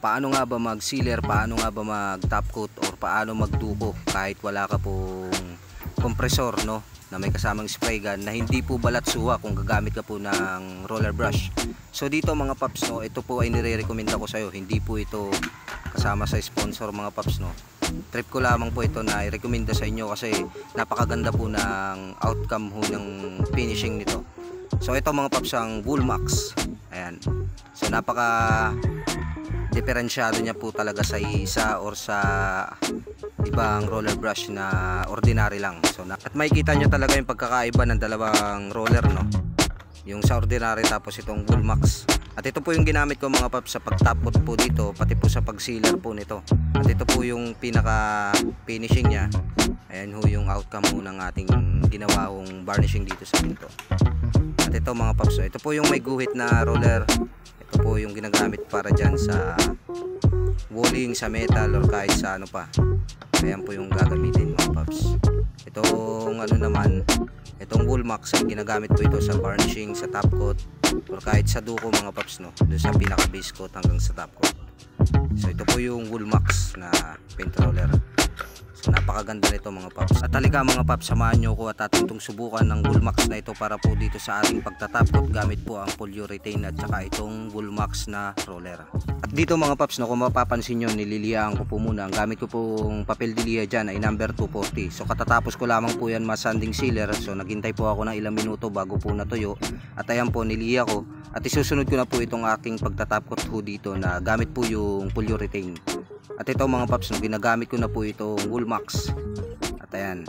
paano nga ba mag sealer, paano nga ba mag top coat, or paano magduko kahit wala ka pong kompresor, no, na may kasamang spray gun na hindi po balat suwa kung gagamit ka po ng roller brush. So dito mga paps, no, ito po ay nire-recommenda ko sa iyo, hindi po ito kasama sa sponsor mga paps, no. Trip ko lamang po ito na i-recommenda sa inyo kasi napakaganda po ng outcome ho ng finishing nito. So ito mga paps ang Woolmax. Ayan. So napaka diferensyado niya po talaga sa isa or sa ibang roller brush na ordinary lang. So at makikita nyo talaga yung pagkakaiba ng dalawang roller, no, yung sa ordinary tapos itong Woolmax. At ito po yung ginamit ko mga paps sa pagtapot po dito, pati po sa pag-sealer po nito. At ito po yung pinaka finishing nya. Ayan ho yung outcome po ng ating ginawa hong varnishing dito sa pinto. At ito mga paps, ito po yung may guhit na roller. Ito po yung ginagamit para dyan sa walling, sa metal, or kahit sa ano pa. Ayan po yung gagamitin mga paps. Itong ano naman, itong Woolmax, ginagamit po ito sa varnishing, sa top coat, or kahit sa duko mga paps, no, dun sa pinaka base coat hanggang sa top coat. So ito po yung Woolmax na paint roller. So napakaganda nito mga paps. At halika mga paps, samahan nyo ko at ating itong subukan ng Woolmax na ito para po dito sa ating pagtatop coat gamit po ang polyurethane at saka itong Woolmax na roller. At dito mga paps, no, kung mapapansin nyo, nililihaan ko po muna. Ang gamit ko pong papel de liha dyan ay number 240. So katatapos ko lamang po yan masanding sealer. So naghintay po ako ng ilang minuto bago po natuyo. At ayan po, niliha ko. At isusunod ko na po itong aking pagtatop coat ho dito na gamit po yung polyurethane. At ito mga paps, no, ginagamit ko na po itong Woolmax. At ayan.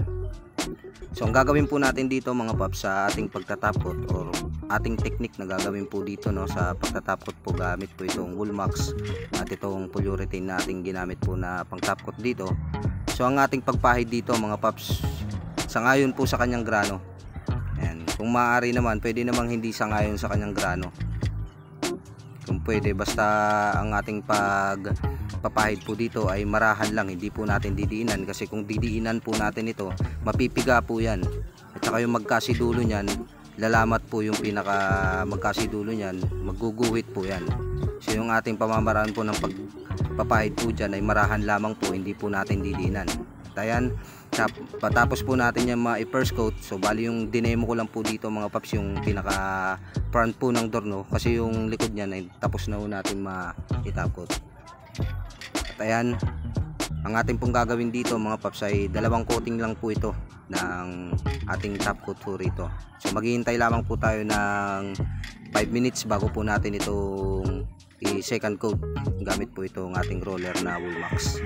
So ang gagawin po natin dito mga paps sa ating pagtatop coat or ating technique na gagawin po dito, no, sa pagtatop coat po gamit po itong Woolmax at itong polyurethane na ating ginamit po na pang top coat dito. So ang ating pagpahid dito mga paps, sangayon po sa kanyang grano. Ayan. Kung maaari naman, pwede namang hindi sangayon sa kanyang grano. Kung pwede, basta ang ating pagpapahid po dito ay marahan lang, hindi po natin didiinan, kasi kung didiinan po natin ito, mapipiga po yan. At saka yung magkasidulo nyan, lalamat po yung pinaka magkasidulo nyan, magguguhit po yan. So yung ating pamamaraan po ng pagpapahid po dyan ay marahan lamang po, hindi po natin didiinan. At ayan, patapos po natin yung ma-first coat. So bali yung dinemo ko lang po dito mga paps yung pinaka front po ng door, no, kasi yung likod niyan ay tapos na po natin ma-top coat. At ayan, ang ating pong gagawin dito mga paps ay dalawang coating lang po ito ng ating top coat po rito. So maghihintay lamang po tayo ng 5 minutes bago po natin itong i-second coat gamit po itong ating roller na Woolmax.